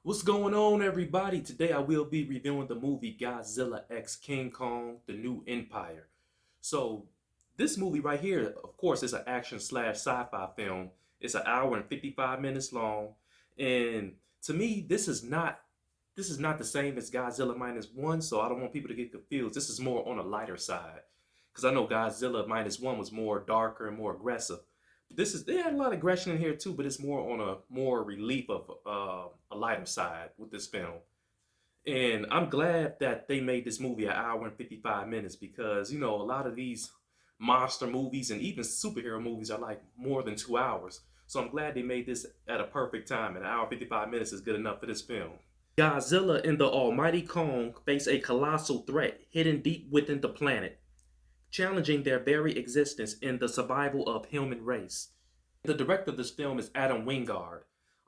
What's going on, everybody? Today I will be reviewing the movie Godzilla x King Kong: The New Empire. So, this movie right here, of course, is an action slash sci-fi film. It's an hour and 55 minutes long, and to me, this is not the same as Godzilla minus one. So I don't want people to get confused. This is more on a lighter side, because I know Godzilla minus one was more darker and more aggressive. They had a lot of aggression in here too, but it's more on a more relief of a lighter side with this film. And I'm glad that they made this movie an hour and 55 minutes because a lot of these monster movies and even superhero movies are like more than 2 hours. So I'm glad they made this at a perfect time. And an hour and 55 minutes is good enough for this film. Godzilla and the Almighty Kong face a colossal threat hidden deep within the planet, challenging their very existence in the survival of human race. The director of this film is Adam Wingard.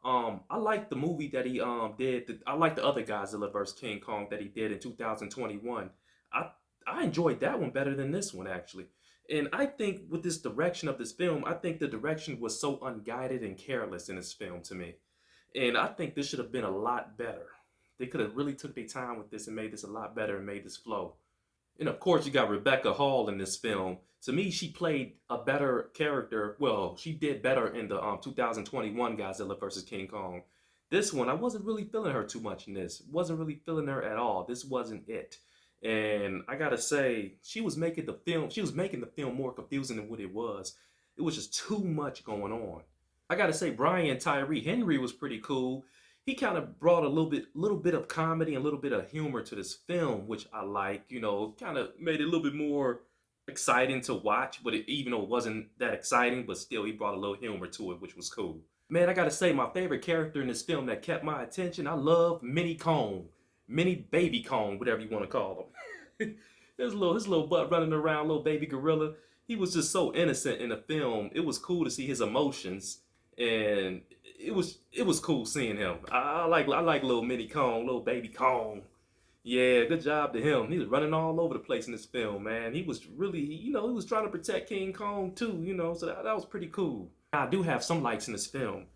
I like the movie that he did. I like the other Godzilla vs King Kong that he did in 2021. I I enjoyed that one better than this one actually. And I think with this direction of this film, I think the direction was so unguided and careless in this film to me. And I think this should have been a lot better. They could have really took their time with this and made this a lot better and made this flow. And of course, you got Rebecca Hall in this film. To me, she played a better character. Well, she did better in the 2021 Godzilla vs. King Kong. This one, I wasn't really feeling her too much in this. Wasn't really feeling her at all. This wasn't it. And I gotta say, she was making the film more confusing than what it was. It was just too much going on. I gotta say, Brian Tyree Henry was pretty cool. He kind of brought a little bit of comedy and a little bit of humor to this film, which I like. Kind of made it a little bit more exciting to watch. But even though it wasn't that exciting, but still, he brought a little humor to it, which was cool. Man, I gotta say, my favorite character in this film that kept my attention, I love Mini Kong, Mini Baby Kong, whatever you want to call him. His little butt running around, little baby gorilla. He was just so innocent in the film. It was cool to see his emotions, and it was cool seeing him. I like little Mini Kong, little baby Kong. Yeah, good job to him. He was running all over the place in this film, man. He was really, he was trying to protect King Kong too, so that was pretty cool. I do have some likes in this film.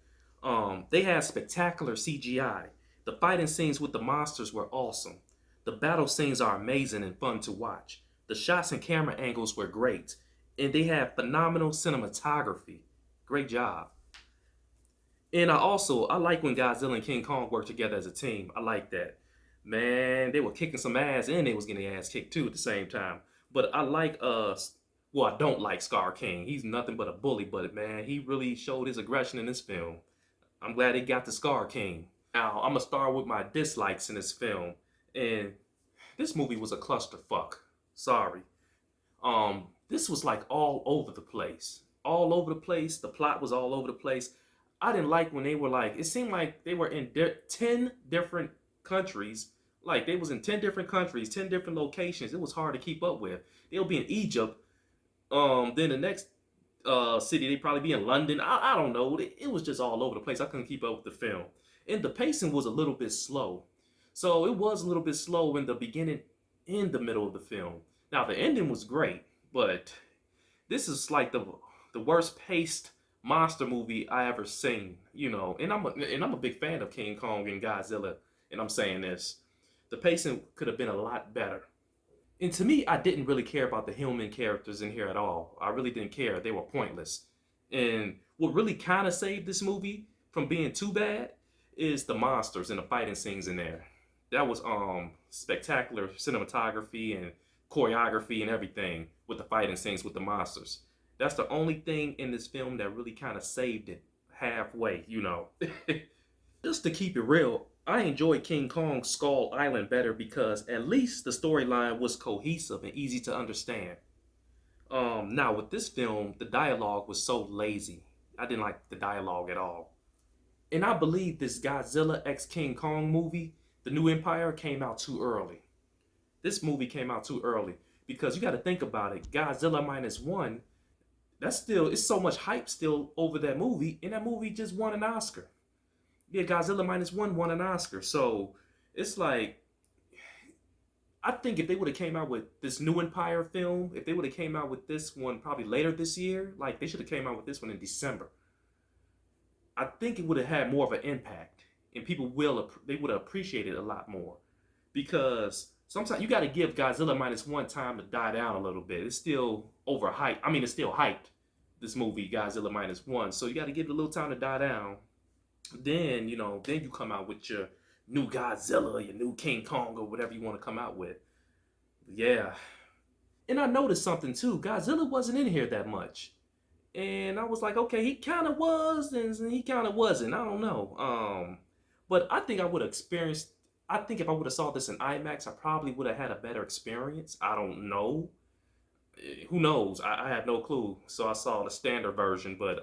They had spectacular CGI. The fighting scenes with the monsters were awesome. The battle scenes are amazing and fun to watch. The shots and camera angles were great. And they had phenomenal cinematography. Great job. And I like when Godzilla and King Kong work together as a team. I like that. Man, they were kicking some ass and they was getting their ass kicked too at the same time. But I don't like Scar King. He's nothing but a bully, but man, he really showed his aggression in this film. I'm glad they got the Scar King. Now, I'm gonna start with my dislikes in this film. And this movie was a clusterfuck. Sorry. This was like all over the place. All over the place. The plot was all over the place. I didn't like when they were like, it seemed like they were in 10 different countries. Like they was in 10 different countries, 10 different locations. It was hard to keep up with. They'll be in Egypt. Then the next city, they'd probably be in London. I don't know. It was just all over the place. I couldn't keep up with the film. And the pacing was a little bit slow. So it was a little bit slow in the beginning, in the middle of the film. Now the ending was great, but this is like the worst paced monster movie I ever seen. And I'm a big fan of King Kong and Godzilla, and I'm saying this, the pacing could have been a lot better. And to me, I didn't really care about the human characters in here at all. I really didn't care. They were pointless. And what really kind of saved this movie from being too bad is the monsters and the fighting scenes in there. That was spectacular cinematography and choreography and everything with the fighting scenes with the monsters. That's the only thing in this film that really kind of saved it halfway. Just to keep it real, I enjoyed King Kong's Skull Island better because at least the storyline was cohesive and easy to understand. Now with this film, the dialogue was so lazy. I didn't like the dialogue at all. And I believe this Godzilla x King Kong movie, The New Empire, came out too early. This movie came out too early because you got to think about it. Godzilla minus one, it's so much hype still over that movie, and that movie just won an Oscar. Yeah, Godzilla minus one won an Oscar. So it's like, I think if they would have came out with this New Empire film, if they would have came out with this one probably later this year, like they should have came out with this one in December. I think it would have had more of an impact, and people will they would appreciate it a lot more because sometimes you got to give Godzilla minus one time to die down a little bit. It's still overhyped. I mean, it's still hyped. This movie Godzilla minus one, so you got to give it a little time to die down. Then then you come out with your new Godzilla, your new King Kong, or whatever you want to come out with. Yeah, and I noticed something too. Godzilla wasn't in here that much. And I was like, okay, he kind of was, and he kind of wasn't. I don't know. But I think I would have experienced. I think if I would have saw this in IMAX, I probably would have had a better experience. I don't know. Who knows? I have no clue. So I saw the standard version, but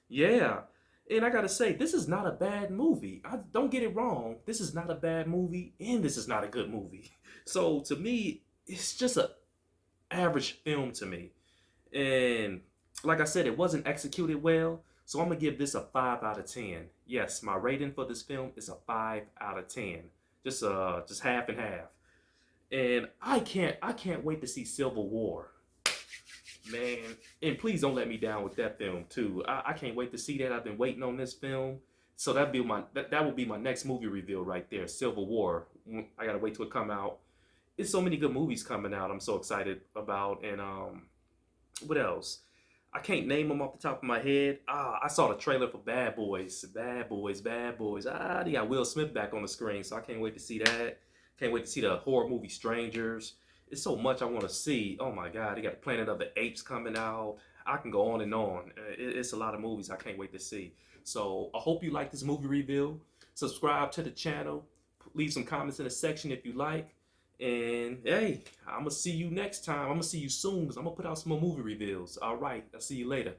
yeah. And I gotta say, this is not a bad movie. I don't get it wrong. This is not a bad movie, and this is not a good movie. So to me, it's just a average film to me. And like I said, it wasn't executed well. So I'm gonna give this a 5 out of 10. Yes, my rating for this film is a 5 out of 10. Just half and half. And I can't wait to see Civil War. Man, and please don't let me down with that film too. I can't wait to see that. I've been waiting on this film. So that will be my next movie reveal right there, Civil War. I gotta wait till it come out. It's so many good movies coming out. I'm so excited about. And what else? I can't name them off the top of my head. I saw the trailer for Bad Boys. Bad Boys, Bad Boys. They got Will Smith back on the screen, so I can't wait to see that. Can't wait to see the horror movie Strangers. It's so much I want to see. Oh my God, they got Planet of the Apes coming out. I can go on and on. It's a lot of movies I can't wait to see. So I hope you like this movie review. Subscribe to the channel. Leave some comments in the section if you like. And hey, I'm gonna see you next time. I'm gonna see you soon because I'm gonna put out some more movie reviews. All right, I'll see you later.